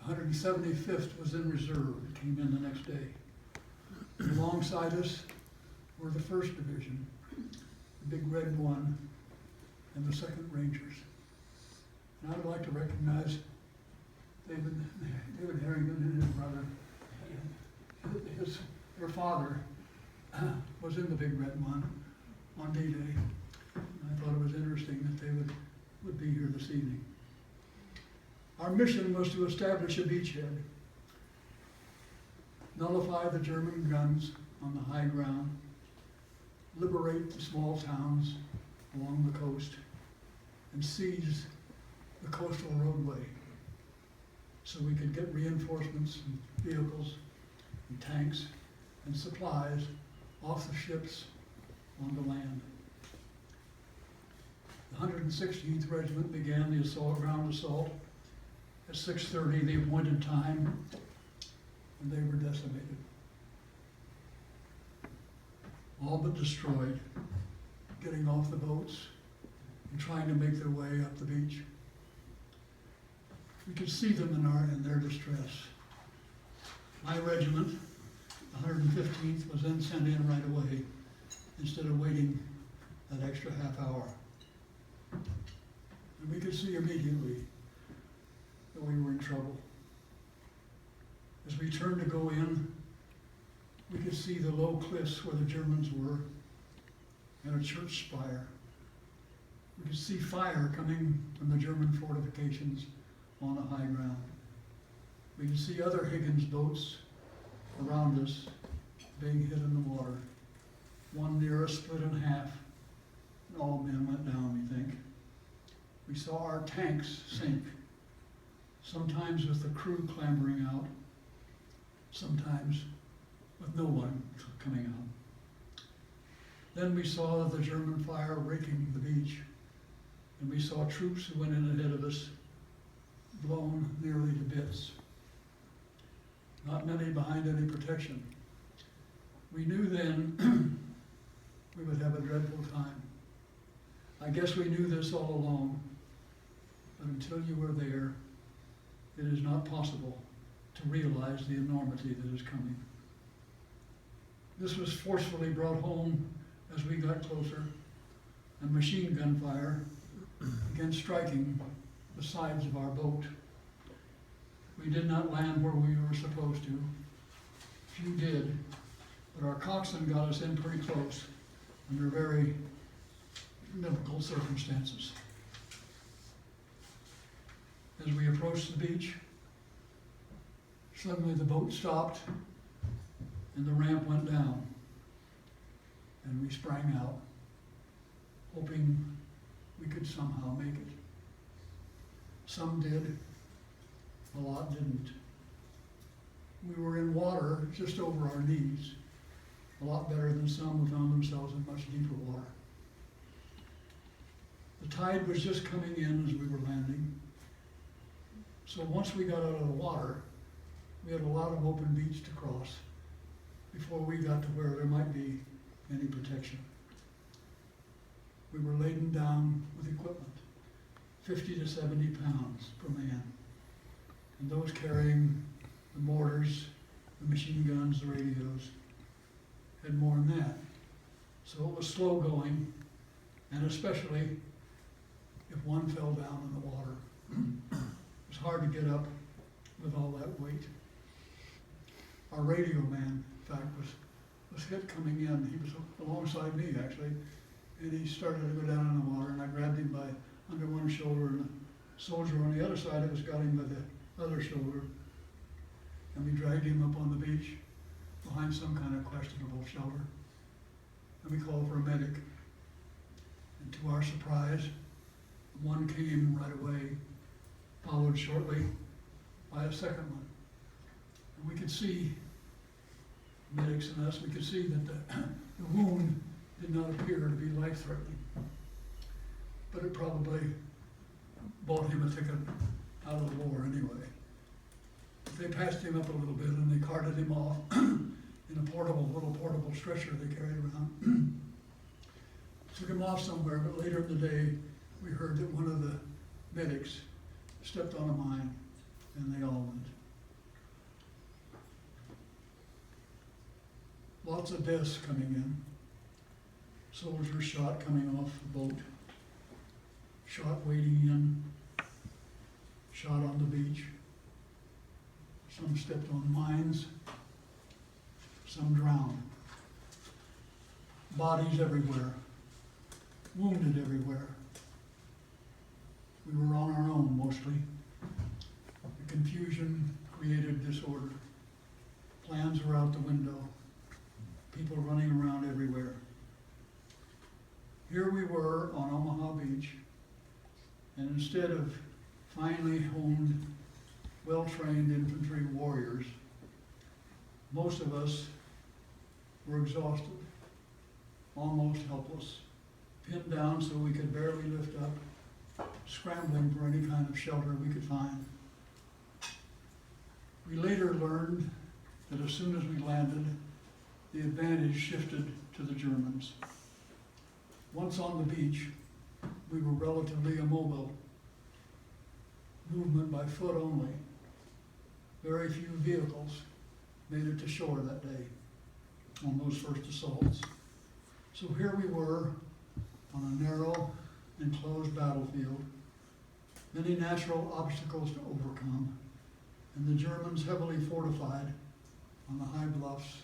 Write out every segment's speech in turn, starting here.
175th was in reserve. It came in the next day. Alongside us were the 1st Division, the Big Red One, and the 2nd Rangers. And I would like to recognize David Harrington and his brother. Their father was in the Big Red One on Dday. I thought it was interesting that they would be here this evening. Our mission was to establish a beachhead, nullify the German guns on the high ground, liberate the small towns along the coast, and seize the coastal roadway so we could get reinforcements and vehicles and tanks and supplies off the ships onto land. The 116th Regiment began the ground assault at 6:30, the appointed time, and they were decimated. All but destroyed, getting off the boats and trying to make their way up the beach. We could see them in their distress. My regiment, the 115th, was then sent in right away instead of waiting that extra half hour. And we could see immediately that we were in trouble. As we turned to go in, we could see the low cliffs where the Germans were and a church spire. We could see fire coming from the German fortifications on the high ground. We could see other Higgins boats around us being hit in the water. One near us split in half, and all men went down, we think. We saw our tanks sink, sometimes with the crew clambering out, sometimes with no one coming out. Then we saw the German fire raking the beach, and we saw troops who went in ahead of us blown nearly to bits. Not many behind any protection. We knew then we would have a dreadful time. I guess we knew this all along, but until you were there, it is not possible to realize the enormity that is coming. This was forcefully brought home as we got closer, and machine gun fire began striking the sides of our boat. We did not land where we were supposed to. Few did, but our coxswain got us in pretty close under very difficult circumstances. As we approached the beach, suddenly the boat stopped and the ramp went down, and we sprang out, hoping we could somehow make it. Some did, a lot didn't. We were in water just over our knees, a lot better than some who found themselves in much deeper water. The tide was just coming in as we were landing, so once we got out of the water, we had a lot of open beach to cross before we got to where there might be any protection. We were laden down with equipment, 50 to 70 pounds per man, and those carrying the mortars, the machine guns, the radios, had more than that. So it was slow going, and especially if one fell down in the water. It was hard to get up with all that weight. Our radio man, in fact, was hit coming in. He was alongside me, actually, and he started to go down in the water, and I grabbed him by under one shoulder, and the soldier on the other side of us got him by the other shoulder, and we dragged him up on the beach behind some kind of questionable shelter, and we called for a medic. And to our surprise, one came right away, followed shortly by a second one. And we could see, medics and us, we could see that the wound did not appear to be life-threatening, but it probably bought him a ticket out of the war anyway. They passed him up a little bit and they carted him off in a little portable stretcher they carried around. Took him off somewhere, but later in the day, we heard that one of the medics stepped on a mine and they all went. Lots of deaths coming in. Soldiers shot coming off the boat, shot wading in, shot on the beach. Some stepped on mines, some drowned. Bodies everywhere, wounded everywhere. We were on our own mostly. The confusion created disorder. Plans were out the window. People running around everywhere. Here we were on Omaha Beach, and instead of finely honed, well-trained infantry warriors, most of us were exhausted, almost helpless, pinned down so we could barely lift up, scrambling for any kind of shelter we could find. We later learned that as soon as we landed, the advantage shifted to the Germans. Once on the beach, we were relatively immobile, movement by foot only. Very few vehicles made it to shore that day on those first assaults. So here we were on a narrow, enclosed battlefield, many natural obstacles to overcome, and the Germans heavily fortified on the high bluffs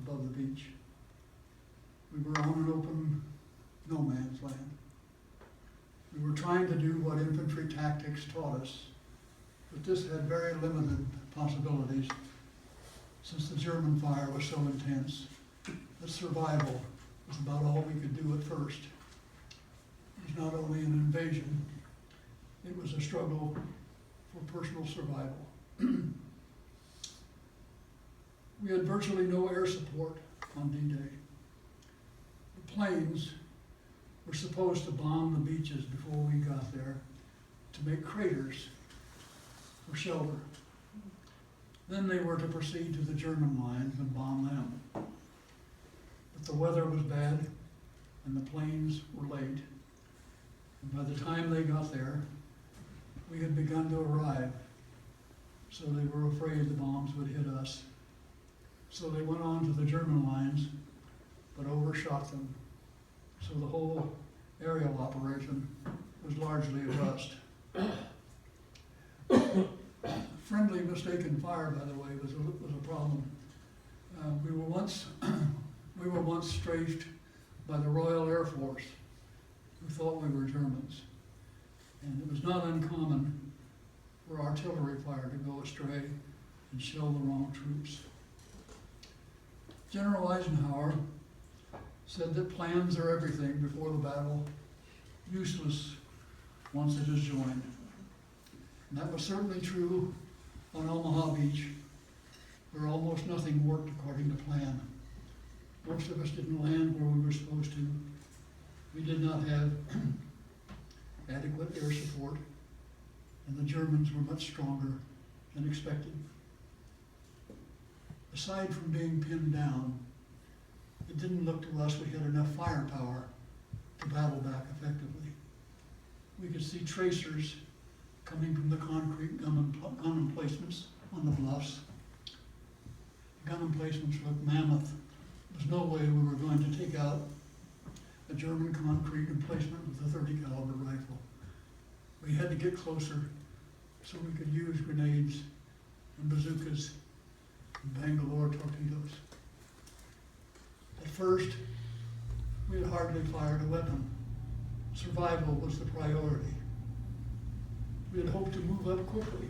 above the beach. We were on an open no man's land. We were trying to do what infantry tactics taught us, but this had very limited possibilities since the German fire was so intense that survival was about all we could do at first. It was not only an invasion, it was a struggle for personal survival. We had virtually no air support on D-Day. The planes were supposed to bomb the beaches before we got there to make craters for shelter. Then they were to proceed to the German lines and bomb them. But the weather was bad and the planes were late. And by the time they got there, we had begun to arrive. So they were afraid the bombs would hit us. So they went on to the German lines, but overshot them. So the whole aerial operation was largely a bust. Friendly mistaken fire, by the way, was a problem. We were once strafed by the Royal Air Force, who thought we were Germans. And it was not uncommon for artillery fire to go astray and shell the wrong troops. General Eisenhower said that plans are everything before the battle, useless once it is joined. And that was certainly true on Omaha Beach, where almost nothing worked according to plan. Most of us didn't land where we were supposed to. We did not have adequate air support, and the Germans were much stronger than expected. Aside from being pinned down, it didn't look to us we had enough firepower to battle back effectively. We could see tracers coming from the concrete gun emplacements on the bluffs. The gun emplacements looked mammoth. There was no way we were going to take out a German concrete emplacement with a .30 caliber rifle. We had to get closer so we could use grenades and bazookas and Bangalore torpedoes. At first, we had hardly fired a weapon. Survival was the priority. We had hoped to move up quickly,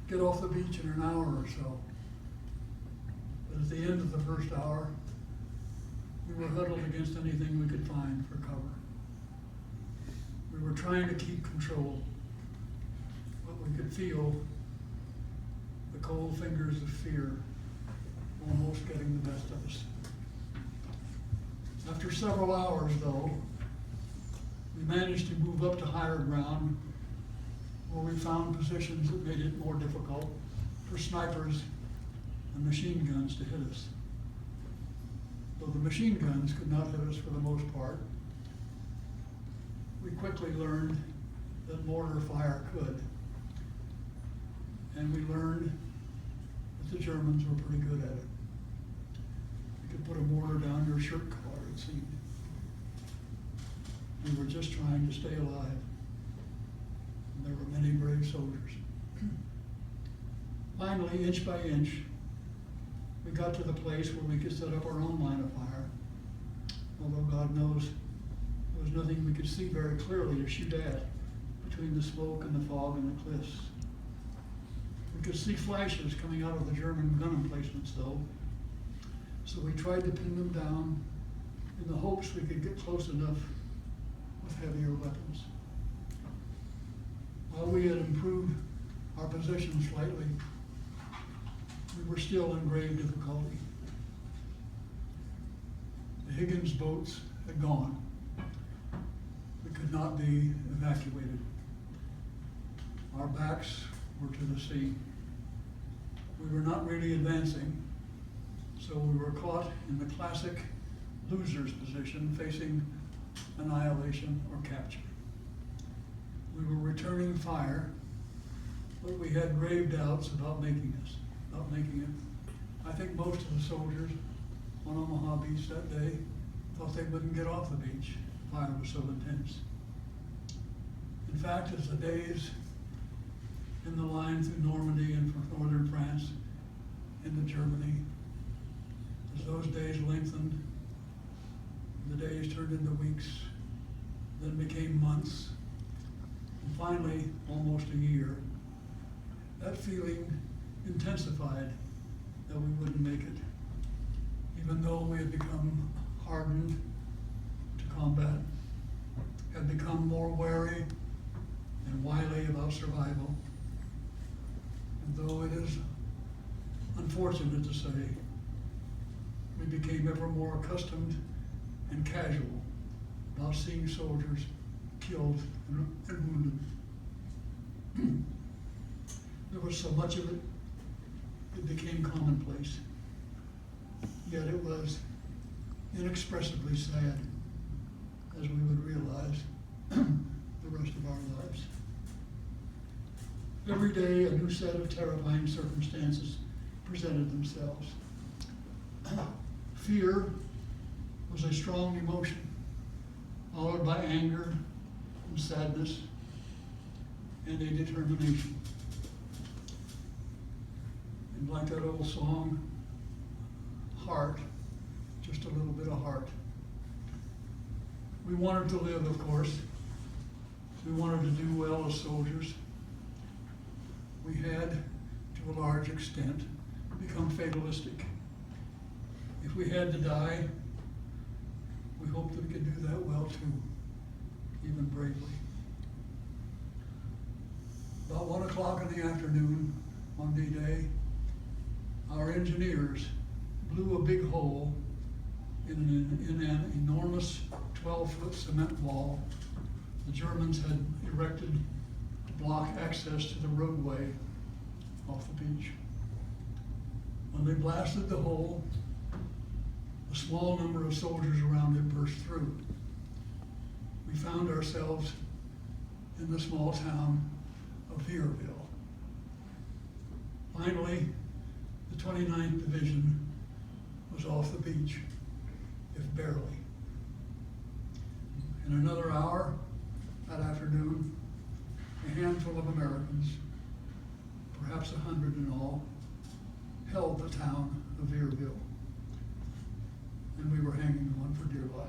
get off the beach in an hour or so. But at the end of the first hour, we were huddled against anything we could find for cover. We were trying to keep control, but we could feel the cold fingers of fear almost getting the best of us. After several hours, though, we managed to move up to higher ground where we found positions that made it more difficult for snipers and machine guns to hit us. Though the machine guns could not hit us for the most part, we quickly learned that mortar fire could. And we learned that the Germans were pretty good at it. put a mortar down your shirt collar, it seemed. We were just trying to stay alive. And there were many brave soldiers. Finally, inch by inch, we got to the place where we could set up our own line of fire. Although God knows there was nothing we could see very clearly to shoot at between the smoke and the fog and the cliffs. We could see flashes coming out of the German gun emplacements though. So we tried to pin them down in the hopes we could get close enough with heavier weapons. While we had improved our position slightly, we were still in grave difficulty. The Higgins boats had gone. We could not be evacuated. Our backs were to the sea. We were not really advancing, so we were caught in the classic loser's position, facing annihilation or capture. We were returning fire, but we had grave doubts about making it. I think most of the soldiers on Omaha Beach that day thought they wouldn't get off the beach. Fire was so intense. In fact, as the days in the line through Normandy and from northern France into Germany, as those days lengthened, the days turned into weeks, then became months, and finally almost a year, that feeling intensified that we wouldn't make it, even though we had become hardened to combat, had become more wary and wily about survival. And though it is unfortunate to say, we became ever more accustomed and casual about seeing soldiers killed and wounded. There was so much of it, it became commonplace. Yet it was inexpressibly sad, as we would realize the rest of our lives. Every day, a new set of terrifying circumstances presented themselves. Fear was a strong emotion, followed by anger and sadness and a determination. And like that old song, heart, just a little bit of heart. We wanted to live, of course. We wanted to do well as soldiers. We had, to a large extent, become fatalistic. If we had to die, we hoped that we could do that well too, even bravely. About 1 o'clock in the afternoon on D-Day, our engineers blew a big hole in an enormous 12-foot cement wall the Germans had erected to block access to the roadway off the beach. When they blasted the hole, a small number of soldiers around it burst through. We found ourselves in the small town of Vierville. Finally, the 29th Division was off the beach, if barely. In another hour that afternoon, a handful of Americans, perhaps 100 in all, held the town of Vierville, and we were hanging on for dear life.